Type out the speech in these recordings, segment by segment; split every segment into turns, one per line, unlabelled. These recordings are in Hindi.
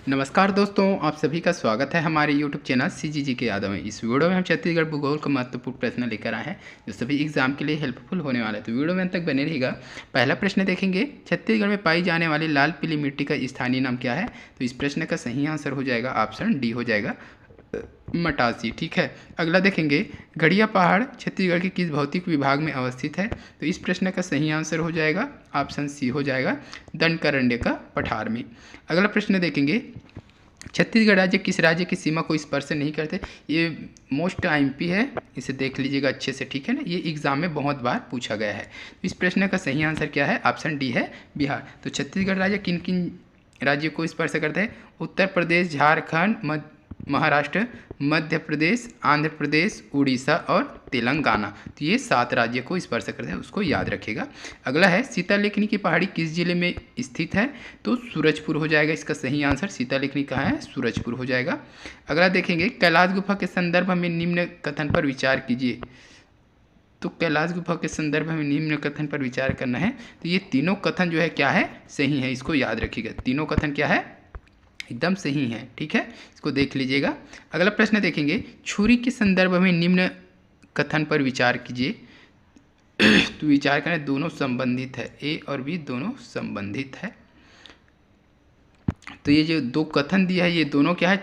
नमस्कार दोस्तों, आप सभी का स्वागत है हमारे YouTube चैनल CGG के यादव में। इस वीडियो में हम छत्तीसगढ़ भूगोल का महत्वपूर्ण प्रश्न लेकर आए हैं जो सभी एग्जाम के लिए हेल्पफुल होने वाला है। तो वीडियो में अंत तक बने रहिएगा। पहला प्रश्न देखेंगे, छत्तीसगढ़ में पाई जाने वाली लाल पीली मिट्टी का स्थानीय नाम क्या है। तो इस प्रश्न का सही आंसर हो जाएगा ऑप्शन डी हो जाएगा, मटासी। ठीक है। अगला देखेंगे, गढ़िया पहाड़ छत्तीसगढ़ के किस भौतिक विभाग में अवस्थित है। तो इस प्रश्न का सही आंसर हो जाएगा ऑप्शन सी हो जाएगा, दंडकारण्य का पठार में। अगला प्रश्न देखेंगे, छत्तीसगढ़ राज्य किस राज्य की सीमा को स्पर्श नहीं करते। ये मोस्ट IMP है, इसे देख लीजिएगा अच्छे से। ठीक है ना, ये एग्जाम में बहुत बार पूछा गया है। इस प्रश्न का सही आंसर क्या है, ऑप्शन डी है, बिहार। तो छत्तीसगढ़ राज्य किन किन राज्यों को स्पर्श करता है। उत्तर प्रदेश, झारखंड, महाराष्ट्र, मध्य प्रदेश, आंध्र प्रदेश, उड़ीसा और तेलंगाना। तो ये 7 राज्य को स्पर्श करते हैं, उसको याद रखिएगा। अगला है, सीतालेखनी की पहाड़ी किस जिले में स्थित है। तो सूरजपुर हो जाएगा इसका सही आंसर। सीतालेखनी कहाँ है, सूरजपुर हो जाएगा। अगला देखेंगे, कैलाश गुफा के संदर्भ में निम्न कथन पर विचार कीजिए। तो कैलाश गुफा के संदर्भ में निम्न कथन पर विचार करना है। तो ये तीनों कथन जो है क्या है, सही है, इसको याद रखिएगा। तीनों कथन क्या है, एकदम सही है। ठीक है, इसको देख लीजिएगा। अगला प्रश्न देखेंगे, छुरी के संदर्भ में निम्न कथन पर विचार कीजिए। तो विचार करें, दोनों संबंधित है, ए और बी दोनों संबंधित है। तो ये जो दो कथन दिया है, ये दोनों क्या है,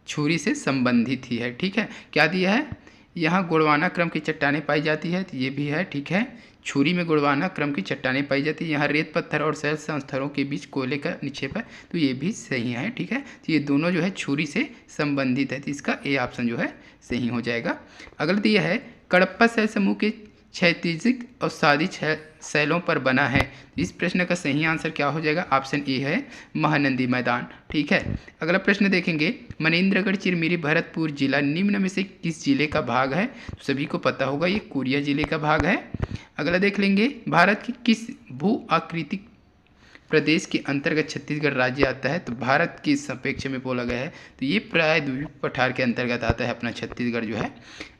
छुरी से संबंधित ही है। ठीक है, क्या दिया है, यहाँ गोंडवाना क्रम की चट्टानें पाई जाती है, तो ये भी है। ठीक है, छुरी में गोंडवाना क्रम की चट्टानें पाई जाती है। यहाँ रेत पत्थर और शैल संस्थरों के बीच कोयले का निक्षेप है, तो ये भी सही है। ठीक है, तो ये दोनों जो है छुरी से संबंधित है, तो इसका ए ऑप्शन जो है सही हो जाएगा। अगला दिया है, कडप्पा शैल समूह के क्षैतिजिक और सादी शैलों पर बना है। इस प्रश्न का सही आंसर क्या हो जाएगा, ऑप्शन ए है, महानंदी मैदान। ठीक है। अगला प्रश्न देखेंगे, मनेन्द्रगढ़ चिरमिरी भरतपुर जिला निम्न में से किस जिले का भाग है। तो सभी को पता होगा, ये कोरिया जिले का भाग है। अगला देख लेंगे, भारत की किस भू आकृतिक प्रदेश के अंतर्गत छत्तीसगढ़ राज्य आता है। तो भारत के सापेक्ष में बोला गया है, तो ये प्रायद्वीप पठार के अंतर्गत आता है अपना छत्तीसगढ़ जो है।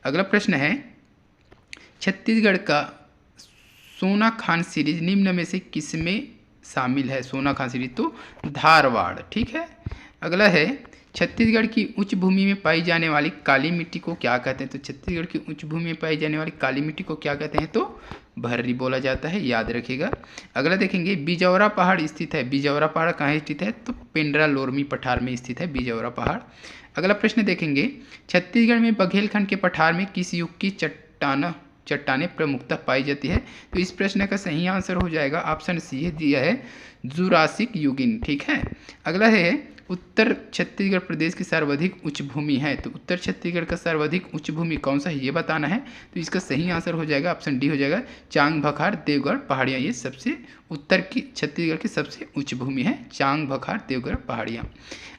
अगला प्रश्न है, छत्तीसगढ़ का सोना खान सीरीज निम्न में से किस में शामिल है। सोना खान सीरीज तो धारवाड़। ठीक है। अगला है, छत्तीसगढ़ की उच्च भूमि में पाई जाने वाली काली मिट्टी को क्या कहते हैं। तो छत्तीसगढ़ की उच्च भूमि में पाई जाने वाली काली मिट्टी को क्या कहते हैं, तो भर्री बोला जाता है, याद रखिएगा। अगला देखेंगे, बिजौरा पहाड़ स्थित है। बिजौरा पहाड़ कहाँ स्थित है, तो पेंड्रा लोरमी पठार में स्थित है बिजौरा पहाड़। अगला प्रश्न देखेंगे, छत्तीसगढ़ में बघेलखंड के पठार में किस युग की चट्टानें प्रमुखतः पाई जाती है। तो इस प्रश्न का सही आंसर हो जाएगा, ऑप्शन सी दिया है, जुरासिक युगीन। ठीक है। अगला है, उत्तर छत्तीसगढ़ प्रदेश की सर्वाधिक उच्च भूमि है। तो उत्तर छत्तीसगढ़ का सर्वाधिक उच्च भूमि कौन सा है, ये बताना है। तो इसका सही आंसर हो जाएगा, ऑप्शन डी हो जाएगा, चांग भखार देवगढ़ पहाड़ियाँ। ये सबसे उत्तर की छत्तीसगढ़ की सबसे उच्च भूमि है, चांग भखार देवगढ़ पहाड़ियाँ।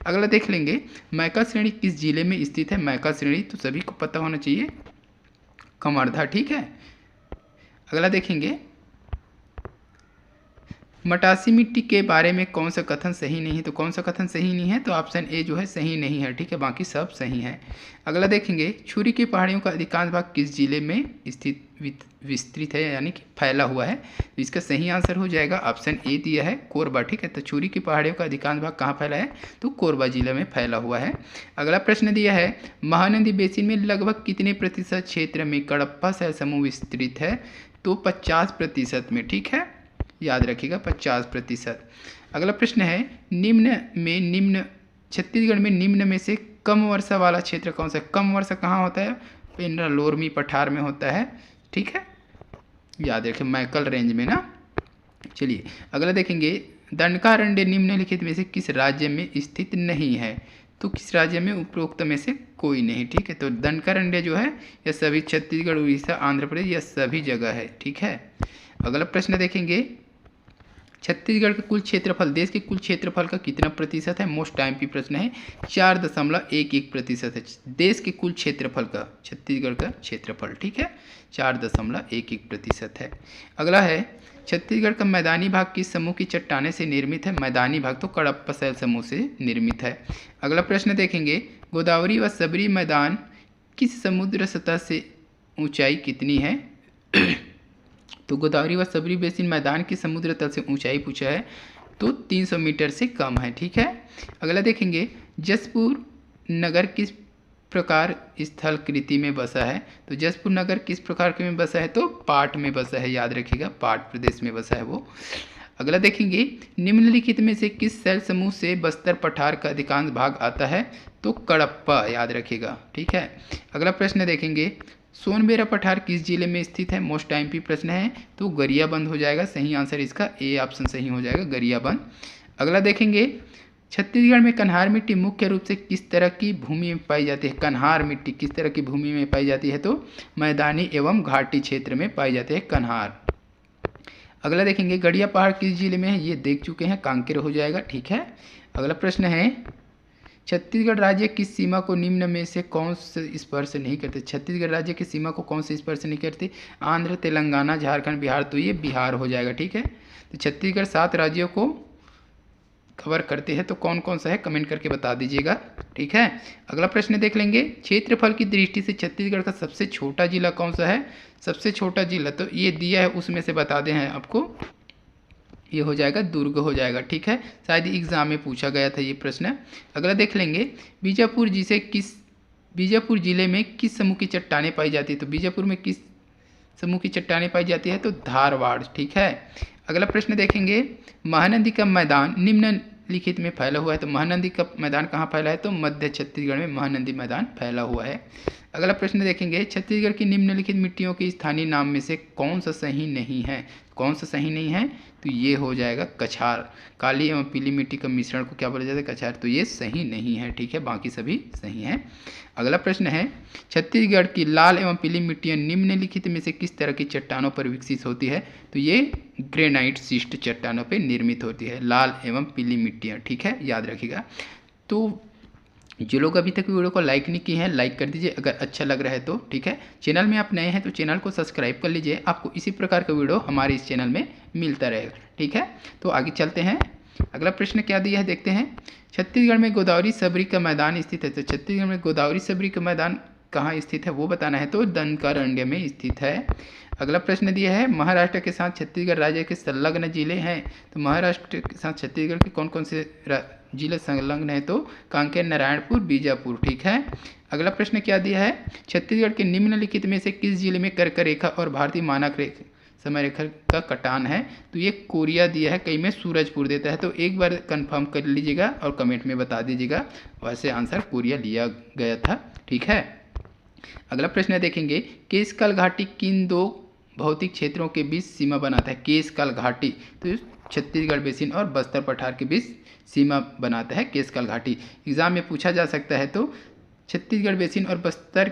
अगला देख लेंगे, मैका श्रेणी किस जिले में स्थित है। मैका श्रेणी तो सभी को पता होना चाहिए, कमर्धा। ठीक है। अगला देखेंगे, मटासी मिट्टी के बारे में कौन सा कथन सही नहीं है। तो कौन सा कथन सही नहीं है, तो ऑप्शन ए जो है सही नहीं है। ठीक है, बाकी सब सही है। अगला देखेंगे, छुरी की पहाड़ियों का अधिकांश भाग किस जिले में स्थित विस्तृत है, यानी कि फैला हुआ है। तो इसका सही आंसर हो जाएगा, ऑप्शन ए दिया है, कोरबा। ठीक है, तो छुरी की पहाड़ियों का अधिकांश भाग कहाँ फैला है, तो कोरबा जिले में फैला हुआ है। अगला प्रश्न दिया है, महानदी बेसिन में लगभग कितने प्रतिशत क्षेत्र में कडप्पा शैल समूह विस्तृत है। तो 50% में। ठीक है, याद रखिएगा 50%। अगला प्रश्न है, छत्तीसगढ़ में निम्न में से कम वर्षा वाला क्षेत्र कौन सा है। कम वर्षा कहाँ होता है, पेंड्रा लोरमी पठार में होता है। ठीक है, याद रखें, मैकल रेंज में ना। चलिए अगला देखेंगे, दंडकारण्य निम्नलिखित में से किस राज्य में स्थित नहीं है। तो किस राज्य में, उपरोक्त में से कोई नहीं। ठीक है, तो दंडकारण्य जो है यह सभी छत्तीसगढ़, उड़ीसा, आंध्र प्रदेश, यह सभी जगह है। ठीक है। अगला प्रश्न देखेंगे, छत्तीसगढ़ का कुल क्षेत्रफल देश के कुल क्षेत्रफल का कितना प्रतिशत है। मोस्ट IMP प्रश्न है, 4.11% है देश के कुल क्षेत्रफल का, छत्तीसगढ़ का क्षेत्रफल। ठीक है, 4.11% है। अगला है, छत्तीसगढ़ का मैदानी भाग किस समूह की चट्टाने से निर्मित है। मैदानी भाग तो कडप्पा शैल समूह से निर्मित है। अगला प्रश्न देखेंगे, गोदावरी व सबरी मैदान किस समुद्र सतह से ऊंचाई कितनी है। तो गोदावरी व सबरी बेसिन मैदान की समुद्र तल से ऊंचाई पूछा है तो 300 मीटर से कम है। ठीक है, अगला देखेंगे जसपुर नगर किस प्रकार स्थलकृति में बसा है। तो जसपुर नगर किस प्रकार के में बसा है, तो पाट में बसा है, याद रखिएगा पाट प्रदेश में बसा है वो। अगला देखेंगे निम्नलिखित में से किस शैल समूह से बस्तर पठार का अधिकांश भाग आता है, तो कडप्पा, याद रखिएगा। ठीक है, अगला प्रश्न देखेंगे सोनबेरा पठार किस जिले में स्थित है, मोस्ट टाइम प्रश्न है, तो गरियाबंद हो जाएगा। सही आंसर इसका ए ऑप्शन सही हो जाएगा, गरियाबंद। अगला देखेंगे छत्तीसगढ़ में कन्हार मिट्टी मुख्य रूप से किस तरह की भूमि में पाई जाती है। कन्हार मिट्टी किस तरह की भूमि में पाई जाती है, तो मैदानी एवं घाटी क्षेत्र में पाई जाती है कन्हार। अगला देखेंगे गड़िया पहाड़ किस जिले में है, ये देख चुके हैं, कांकेर हो जाएगा। ठीक है, अगला प्रश्न है छत्तीसगढ़ राज्य की सीमा को निम्न में से कौन से स्पर्श नहीं करते। छत्तीसगढ़ राज्य की सीमा को कौन से स्पर्श नहीं करते, आंध्र, तेलंगाना, झारखंड, बिहार, तो ये बिहार हो जाएगा। ठीक है, तो छत्तीसगढ़ 7 राज्यों को कवर करते हैं, तो कौन कौन सा है कमेंट करके बता दीजिएगा। ठीक है, अगला प्रश्न देख लेंगे क्षेत्रफल की दृष्टि से छत्तीसगढ़ का सबसे छोटा जिला कौन सा है। सबसे छोटा जिला तो ये दिया है, उसमें से बता दें हैं आपको, ये हो जाएगा दुर्ग हो जाएगा। ठीक है, शायद एग्जाम में पूछा गया था ये प्रश्न। अगला देख लेंगे बीजापुर जिले में किस समूह की चट्टानें पाई जाती है। तो बीजापुर में किस समूह की चट्टानें पाई जाती है, तो धारवाड़। ठीक है, अगला प्रश्न देखेंगे महानदी का मैदान निम्नलिखित में फैला हुआ है। तो महानदी का मैदान कहाँ फैला है, तो मध्य छत्तीसगढ़ में महानदी मैदान फैला हुआ है। अगला प्रश्न देखेंगे छत्तीसगढ़ की निम्नलिखित मिट्टियों के स्थानीय नाम में से कौन सा सही नहीं है। कौन सा सही नहीं है, तो ये हो जाएगा कछार। काली एवं पीली मिट्टी का मिश्रण को क्या बोला जाता है, कछार, तो ये सही नहीं है। ठीक है, बाकी सभी सही हैं। अगला प्रश्न है छत्तीसगढ़ की लाल एवं पीली मिट्टियाँ निम्नलिखित में से किस तरह की चट्टानों पर विकसित होती है। तो ये ग्रेनाइट शिस्ट चट्टानों पर निर्मित होती है लाल एवं पीली मिट्टियाँ। ठीक है, याद रखिएगा। तो जो लोग अभी तक वीडियो को लाइक नहीं किए हैं, लाइक कर दीजिए अगर अच्छा लग रहा है तो। ठीक है, चैनल में आप नए हैं तो चैनल को सब्सक्राइब कर लीजिए, आपको इसी प्रकार का वीडियो हमारे इस चैनल में मिलता रहेगा। ठीक है, तो आगे चलते हैं। अगला प्रश्न क्या दिया है देखते हैं छत्तीसगढ़ में गोदावरी सबरी का मैदान स्थित है। तो छत्तीसगढ़ में गोदावरी सबरी का मैदान कहाँ स्थित है वो बताना है, तो दंडकारण्य में स्थित है। अगला प्रश्न दिया है महाराष्ट्र के साथ छत्तीसगढ़ राज्य के संलग्न जिले हैं। तो महाराष्ट्र के साथ छत्तीसगढ़ के कौन कौन से जिले संलग्न है, तो कांकेर, नारायणपुर, बीजापुर। ठीक है, अगला प्रश्न क्या दिया है छत्तीसगढ़ के निम्नलिखित में से किस जिले में कर्क रेखा और भारतीय मानक रेखा समय रेखा का कटान है। तो ये कोरिया दिया है, कई में सूरजपुर देता है, तो एक बार कंफर्म कर लीजिएगा और कमेंट में बता दीजिएगा। वैसे आंसर कोरिया लिया गया था। ठीक है, अगला प्रश्न देखेंगे केशकाल घाटी किन 2 भौतिक क्षेत्रों के बीच सीमा बनाता है। केशकाल घाटी तो छत्तीसगढ़ बेसिन और बस्तर पठार के बीच सीमा बनाता है केशकाल घाटी। एग्जाम में पूछा जा सकता है, तो छत्तीसगढ़ बेसिन और बस्तर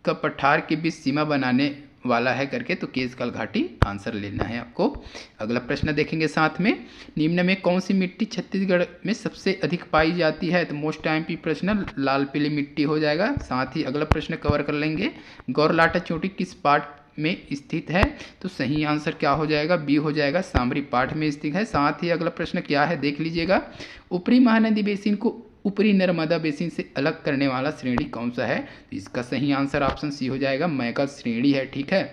का पठार के बीच सीमा बनाने वाला है करके, तो केशकाल घाटी आंसर लेना है आपको। अगला प्रश्न देखेंगे साथ में निम्न में कौन सी मिट्टी छत्तीसगढ़ में सबसे अधिक पाई जाती है। तो मोस्ट टाइम पी प्रश्न लाल पीली मिट्टी हो जाएगा। साथ ही अगला प्रश्न कवर कर लेंगे गौरलाटा चोटी किस पार्ट में स्थित है। तो सही आंसर क्या हो जाएगा, बी हो जाएगा, सामरी पाठ में स्थित है। साथ ही अगला प्रश्न क्या है देख लीजिएगा ऊपरी महानदी बेसिन को ऊपरी नर्मदा बेसिन से अलग करने वाला श्रेणी कौन सा है। तो इसका सही आंसर ऑप्शन सी हो जाएगा, मैकल श्रेणी है। ठीक है,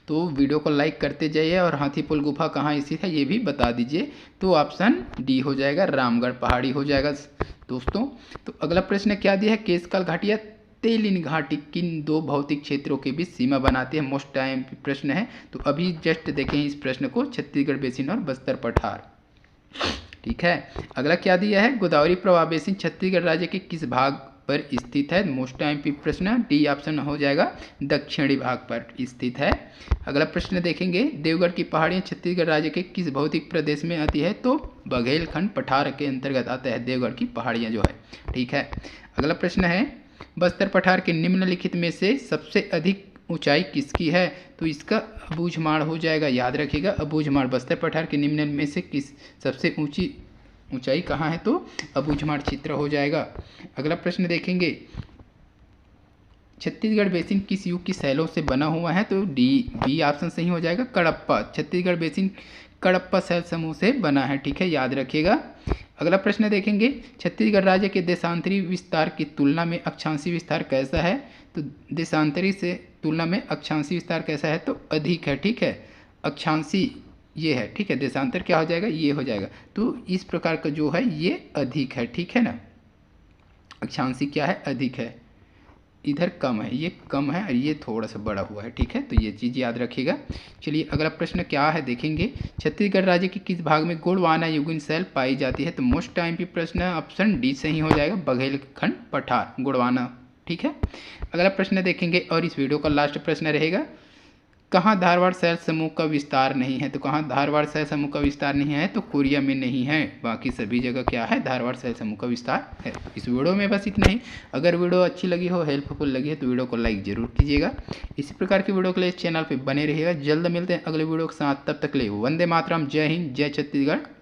तो वीडियो को लाइक करते जाइए और हाथीपुल गुफा कहाँ स्थित है ये भी बता दीजिए। तो ऑप्शन डी हो जाएगा, रामगढ़ पहाड़ी हो जाएगा दोस्तों। तो अगला प्रश्न क्या दिया है केशकाल घाटी तेलिन घाटी किन 2 भौतिक क्षेत्रों के बीच सीमा बनाती है। मोस्ट टाइम प्रश्न है, तो अभी जस्ट देखें इस प्रश्न को छत्तीसगढ़ बेसिन और बस्तर पठार। ठीक है, अगला क्या दिया है गोदावरी प्रवाह बेसिन छत्तीसगढ़ राज्य के किस भाग पर स्थित है। मोस्ट टाइम प्रश्न डी ऑप्शन हो जाएगा, दक्षिणी भाग पर स्थित है। अगला प्रश्न देखेंगे देवगढ़ की पहाड़ियाँ छत्तीसगढ़ राज्य के किस भौतिक प्रदेश में आती है। तो बघेलखंड पठार के अंतर्गत आता है देवगढ़ की पहाड़ियाँ जो है। ठीक है, अगला प्रश्न है बस्तर पठार के निम्नलिखित में से सबसे अधिक ऊंचाई किसकी है। तो इसका अबूझमाड़ हो जाएगा, याद रखिएगा अबूझमाड़। बस्तर पठार के निम्न में से किस सबसे ऊंचाई कहाँ है, तो अबूझमाड़ क्षेत्र हो जाएगा। अगला प्रश्न देखेंगे छत्तीसगढ़ बेसिन किस युग की शैलों से बना हुआ है। तो बी ऑप्शन सही हो जाएगा, कडप्पा। छत्तीसगढ़ बेसिन कडप्पा शैल समूह से बना है। ठीक है, याद रखिएगा। अगला प्रश्न देखेंगे छत्तीसगढ़ राज्य के देशांतरी विस्तार की तुलना में अक्षांशीय विस्तार कैसा है। तो देशांतरी से तुलना में अक्षांशीय विस्तार कैसा है, तो अधिक है। ठीक है, अक्षांशीय ये है, ठीक है। देशांतर क्या हो जाएगा, ये हो जाएगा। तो इस प्रकार का जो है ये अधिक है, ठीक है ना। अक्षांशी क्या है, अधिक है, इधर कम है, ये कम है और ये थोड़ा सा बड़ा हुआ है, ठीक है। तो ये चीज़ याद रखिएगा। चलिए अगला प्रश्न क्या है देखेंगे। छत्तीसगढ़ राज्य के किस भाग में गोंडवाना युगीन शैल पाई जाती है। तो मोस्ट टाइम पे प्रश्न है, ऑप्शन डी सही हो जाएगा, बघेलखंड पठार गोंडवाना, ठीक है। अगला प्रश्न देखेंगे और इस वीडियो का लास्ट प्रश्न रहेगा, कहाँ धारवाड़ शहर समूह का विस्तार नहीं है। तो कहाँ धारवाड़ शहर समूह का विस्तार नहीं है, तो कोरिया में नहीं है, बाकी सभी जगह क्या है, धारवाड़ शहर समूह का विस्तार है। इस वीडियो में बस इतना ही। अगर वीडियो अच्छी लगी हो, हेल्पफुल लगी है, तो वीडियो को लाइक जरूर कीजिएगा। इसी प्रकार की वीडियो के लिए इस चैनल पर बने रहिएगा। जल्द मिलते हैं अगले वीडियो के साथ, तब तक ले वंदे मातरम, जय हिंद, जय छत्तीसगढ़।